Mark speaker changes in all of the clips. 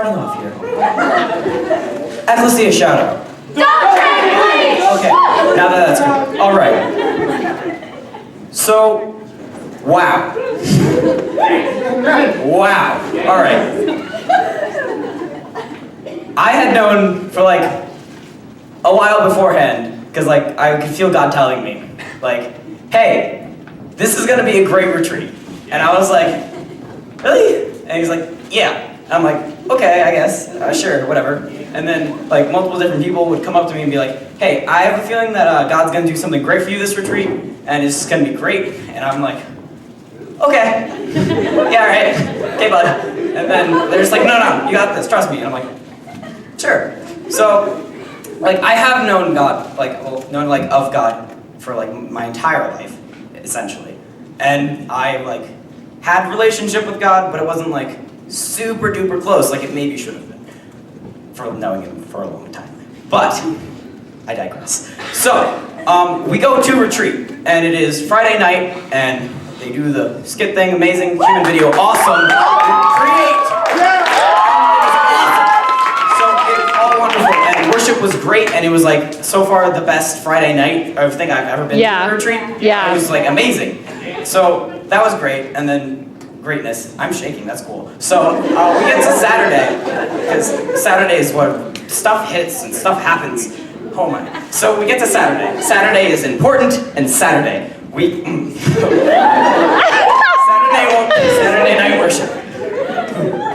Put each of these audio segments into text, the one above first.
Speaker 1: starting off here. Ecclesia shout out. Okay, now that that's good. All right. So, wow. Wow. All right. I had known for like a while beforehand, because like I could feel God telling me, like, hey, this is gonna be a great retreat. And I was like, really? And he's like, yeah. And I'm like, okay, I guess, sure, whatever. And then like multiple different people would come up to me and be like, hey, I have a feeling that God's gonna do something great for you this retreat, and it's gonna be great. And I'm like, okay, yeah, all right, okay, bud. And then they're just like, no, you got this, trust me. And I'm like, sure. So, like, I have known God, known of God for like my entire life, essentially. And I like had a relationship with God, but it wasn't like super duper close, like it maybe should have been, for knowing him for a long time. But I digress. So, we go to retreat, and it is Friday night, and they do the skit thing, amazing, human video, awesome, create. Worship was great, and it was like so far the best Friday night I think I've ever been to a retreat.
Speaker 2: Yeah.
Speaker 1: It was like amazing. So that was great, and then greatness. I'm shaking. That's cool. So we get to Saturday, because Saturday is where stuff hits and stuff happens. Oh my! So we get to Saturday. Saturday is important, and Saturday Saturday night worship.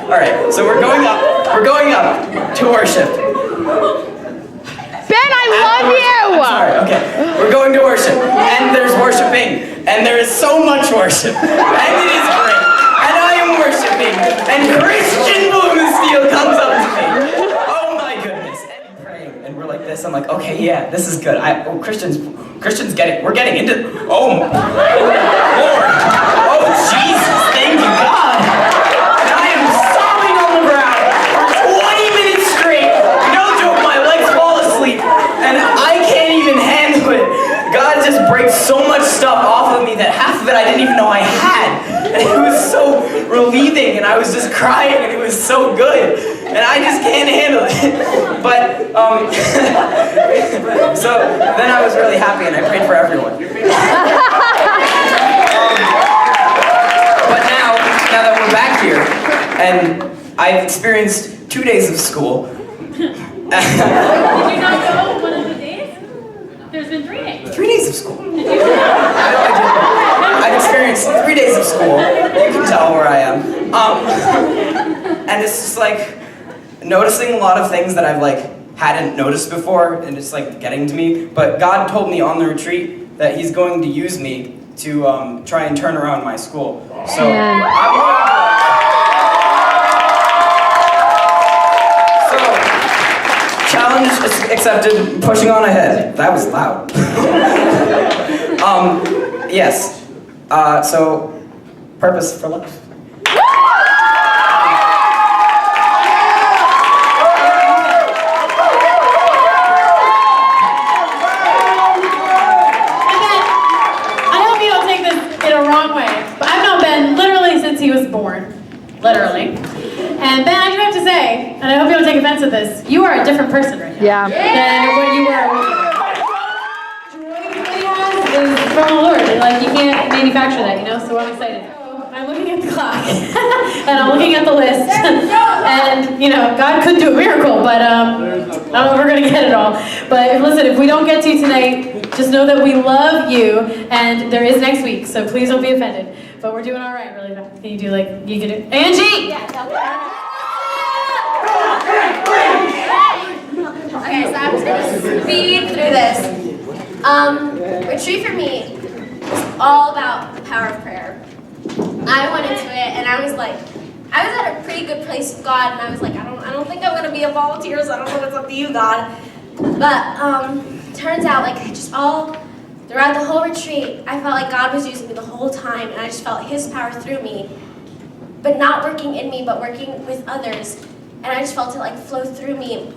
Speaker 1: All right. So we're going up to worship.
Speaker 2: Ben, I love you!
Speaker 1: I'm sorry, okay. We're going to worship, and there's worshiping, and there is so much worship, and it is great, and I am worshiping, and Christian Blumensteel comes up to me. Oh my goodness, and praying, and we're like this, I'm like, okay, yeah, this is good. Christians we're getting into, oh my Lord, oh Jesus, thank you God. And I am sobbing on the ground for 20 minutes straight. And I can't even handle it. God just breaks so much stuff off of me that half of it I didn't even know I had. And it was so relieving, and I was just crying, and it was so good. And I just can't handle it. But, so then I was really happy, and I prayed for everyone. But now that we're back here, and I've experienced 2 days of school.
Speaker 3: Did you not go one of the days? There's been 3 days.
Speaker 1: 3 days of school.
Speaker 3: Did you?
Speaker 1: I've experienced 3 days of school. You can tell where I am. And it's just like noticing a lot of things that I've like hadn't noticed before, and it's like getting to me. But God told me on the retreat that He's going to use me to try and turn around my school. So challenge accepted, pushing on ahead. That was loud. Yes. So, purpose for life.
Speaker 3: I hope you don't take this in a wrong way, but I've known Ben literally since he was born. Literally. And Ben, I do have to say, and I hope you don't take offense at this, you are a different person right now. Than what you were. Joy that he has is from the Lord. And like, you can't manufacture that, you know? So I'm excited. I'm looking at the clock, and I'm looking at the list, and, you know, God could do a miracle, but I don't know if we're going to get it all. But listen, if we don't get to you tonight, just know that we love you, and there is next week, so please don't be offended. But we're doing all right, really. Can you do like, you can do, Angie!
Speaker 4: Yeah, okay, so I'm just gonna speed through this. Retreat for me is all about the power of prayer. I went into it and I was like, I was at a pretty good place with God, and I was like, I don't think I'm gonna be a volunteer, so I don't know what's up to you, God. But turns out, like, just all throughout the whole retreat, I felt like God was using me the whole time, and I just felt His power through me, but not working in me, but working with others. And I just felt it like flow through me.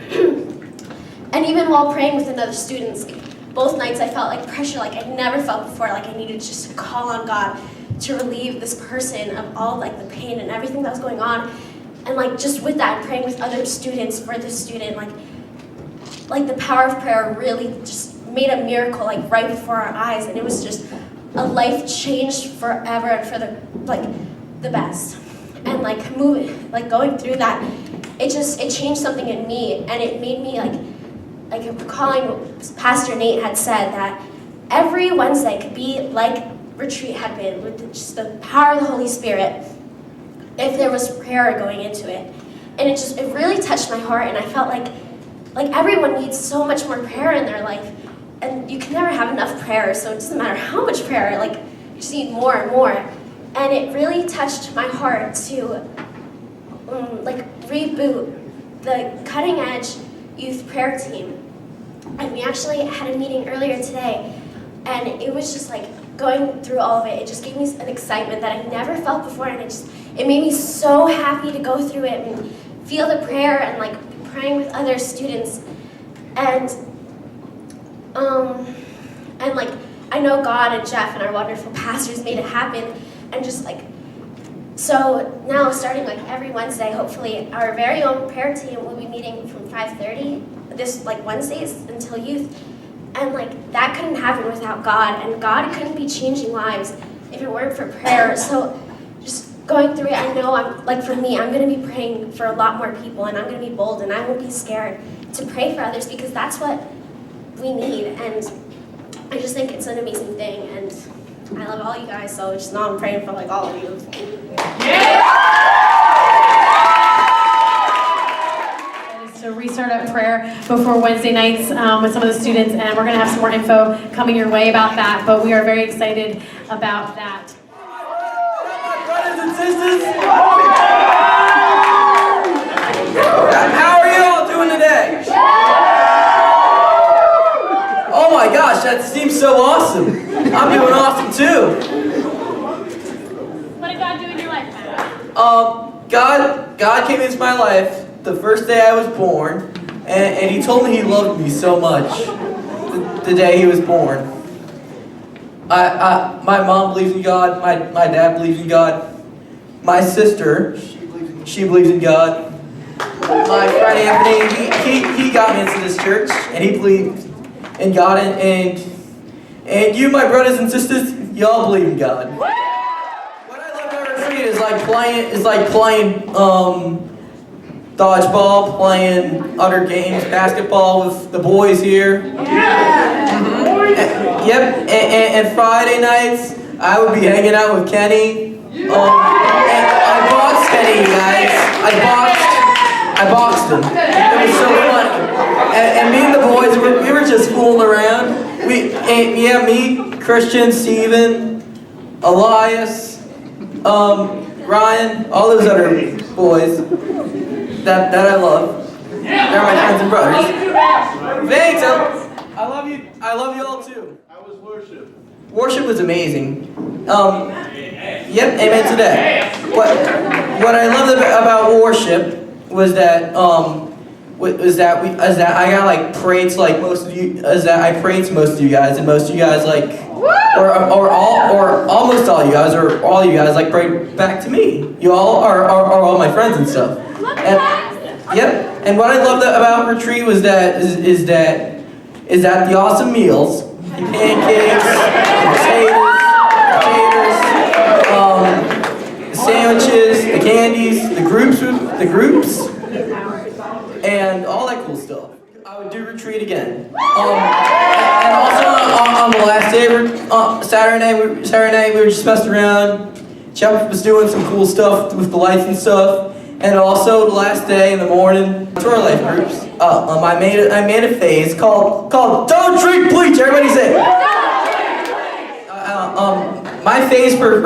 Speaker 4: And even while praying with other students, both nights I felt like pressure like I never felt before, like I needed just to call on God to relieve this person of all like the pain and everything that was going on. And like just with that, praying with other students for the student, like the power of prayer really just made a miracle like right before our eyes, and it was just a life changed forever and for the best. And like going through that, it changed something in me, and it made me like recalling what Pastor Nate had said, that every Wednesday could be like retreat had been, with just the power of the Holy Spirit, if there was prayer going into it. And it really touched my heart, and I felt like everyone needs so much more prayer in their life, and you can never have enough prayer, so it doesn't matter how much prayer, like you just need more and more. And it really touched my heart to reboot the Cutting Edge Youth Prayer Team. And we actually had a meeting earlier today, and it was just like going through all of it, it just gave me an excitement that I never felt before, and it made me so happy to go through it and feel the prayer and like praying with other students. And like I know God and Jeff and our wonderful pastors made it happen, and just like, so now starting like every Wednesday, hopefully our very own prayer team will be meeting from 5:30 this like Wednesdays until youth. And like that couldn't happen without God, and God couldn't be changing lives if it weren't for prayer. So just going through it, I know for me, I'm gonna be praying for a lot more people, and I'm gonna be bold, and I won't be scared to pray for others, because that's what we need. And I just think it's an amazing thing, and I love all you guys, so just know I'm praying for like all of you.
Speaker 3: To restart up prayer before Wednesday nights with some of the students, and we're going to have some more info coming your way about that, but we are very excited about that.
Speaker 1: Brothers and sisters, how are you all doing today? Oh my gosh, that seems so awesome. I'm doing awesome too.
Speaker 3: What did God do in your life, Matt?
Speaker 1: God came into my life the first day I was born, and he told me he loved me so much the day he was born. My mom believes in God, my dad believes in God, my sister, she believes in God. My friend Anthony, he got me into this church, and he believed in God, and you, my brothers and sisters, y'all believe in God. What I love about retreat is like playing dodgeball, playing other games, basketball with the boys here. Yep, and Friday nights, I would be hanging out with Kenny. And I boxed Kenny, you guys. I boxed him. It was so funny. And me and the boys, we were just fooling around. Me, Christian, Steven, Elias, Ryan, all those other boys that I love. They're my friends and brothers. Thanks. I love you all too.
Speaker 2: How was worship?
Speaker 1: Worship was amazing. Yep, amen to that. What I loved about worship was that I got like prayed to like most of you, I prayed to most of you guys, and most of you guys like, or almost all you guys, or all you guys like prayed back to me. You all are all my friends and stuff. Yep. And what I loved about retreat was that is that the awesome meals, the pancakes, the potatoes, the sandwiches, the candies, the groups, and all that cool stuff. I would do retreat again. And also on the last day, Saturday night, we were just messing around. Chuck was doing some cool stuff with the lights and stuff. And also the last day in the morning, to our life groups, I made a phase called "Don't Drink Bleach." Everybody say it. My phase for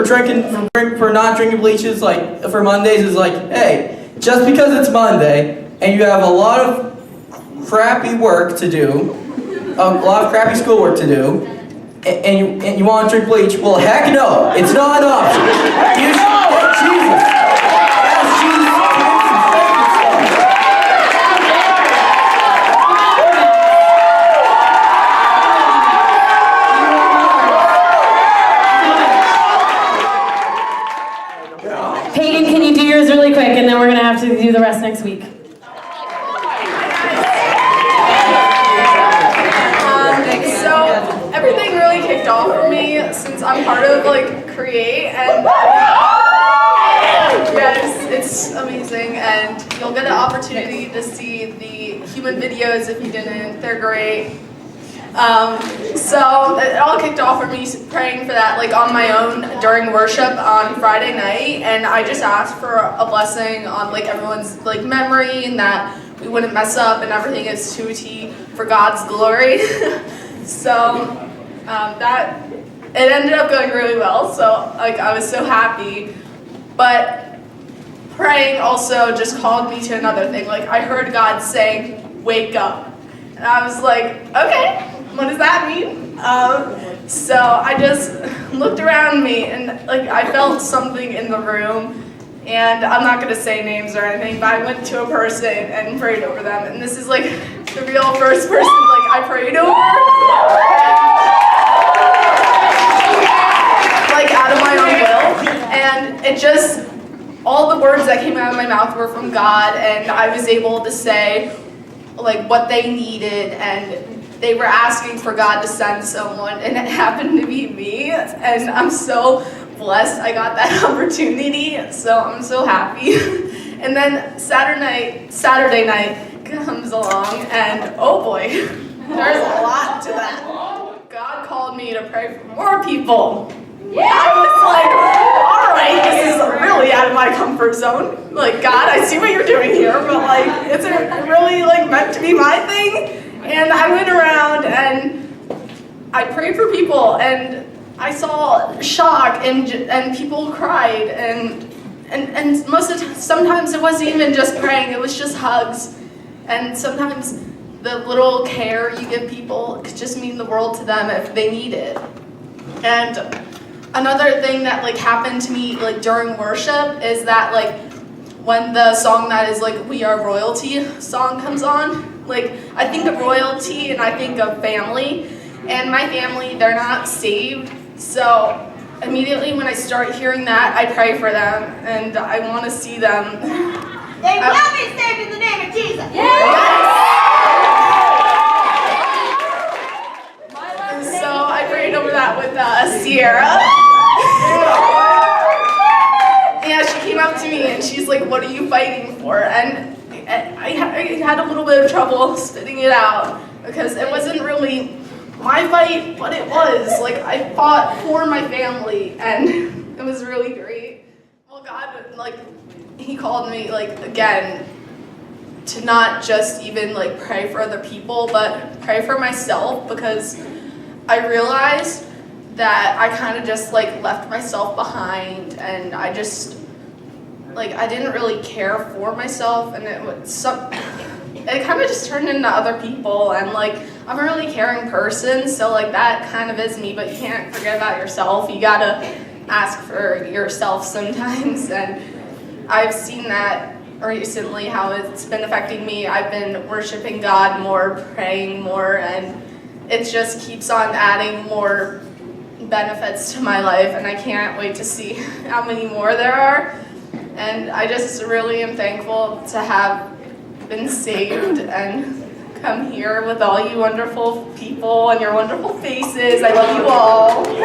Speaker 1: not drinking bleach is like for Mondays is like, hey, just because it's Monday and you have a lot of crappy work to do, a lot of crappy schoolwork to do, and you want to drink bleach, well, heck no, it's not an option. You should, Jesus. Ask Jesus.
Speaker 3: Peyton, can you do yours really quick, and then we're gonna have to do the rest next week.
Speaker 2: So everything really kicked off for me since I'm part of like Create, and yes, it's amazing, and you'll get an opportunity to see the human videos if you didn't. They're great. So it all kicked off for me praying for that like on my own during worship on Friday night, and I just asked for a blessing on like everyone's like memory and that we wouldn't mess up and everything is to a T for God's glory. So that it ended up going really well. So like I was so happy, but praying also just called me to another thing. Like I heard God saying, "Wake up," and I was like, "Okay, what does that mean?" So I just looked around me and like I felt something in the room. And I'm not going to say names or anything, but I went to a person and prayed over them. And this is like the real first person like I prayed over. Like out of my own will. And it just, all the words that came out of my mouth were from God. And I was able to say like what they needed. And they were asking for God to send someone. And it happened to be me. And I'm so blessed I got that opportunity, so I'm so happy. And then Saturday night comes along, and oh boy, there's a lot to that. God called me to pray for more people. Yeah. I was like, all right, this is really out of my comfort zone. Like, God, I see what you're doing here, but like, is it really like meant to be my thing? And I went around and I prayed for people, and I saw shock and people cried and most of the time, sometimes it wasn't even just praying, it was just hugs, and sometimes the little care you give people could just mean the world to them if they need it. And another thing that like happened to me like during worship is that like when the song that is like "We Are Royalty" song comes on, like I think of royalty and I think of family, and my family, they're not saved. So immediately when I start hearing that, I pray for them, and I want to see them.
Speaker 5: They will be saved in the name of Jesus.
Speaker 2: Yes. So I prayed over that with Sierra. Yeah, she came up to me and she's like, "What are you fighting for?" And I had a little bit of trouble spitting it out because it wasn't really my fight, but it was. Like, I fought for my family, and it was really great. Well, God, like, He called me, like, again, to not just even, like, pray for other people, but pray for myself, because I realized that I kind of just, like, left myself behind, and I just, like, I didn't really care for myself, and it kind of just turned into other people, and like I'm a really caring person, so like that kind of is me, but you can't forget about yourself. You gotta ask for yourself sometimes, and I've seen that recently how it's been affecting me. I've been worshiping God more, praying more, and it just keeps on adding more benefits to my life, and I can't wait to see how many more there are. And I just really am thankful to have been saved and come here with all you wonderful people and your wonderful faces. I love you all.
Speaker 3: We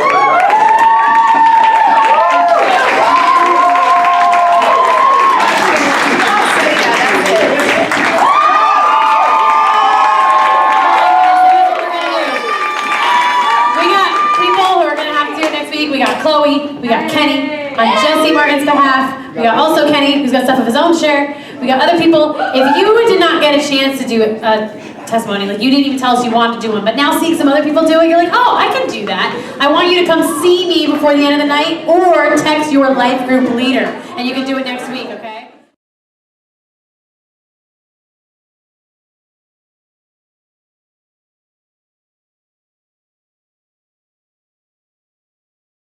Speaker 3: got people who are going to have to do it next week. We got Chloe, we got Kenny on Jesse Martin's behalf. We got also Kenny, who's got stuff of his own share. We got other people. If you did not get a chance to do a testimony, like you didn't even tell us you wanted to do one, but now seeing some other people do it, you're like, oh, I can do that. I want you to come see me before the end of the night, or text your life group leader, and you can do it next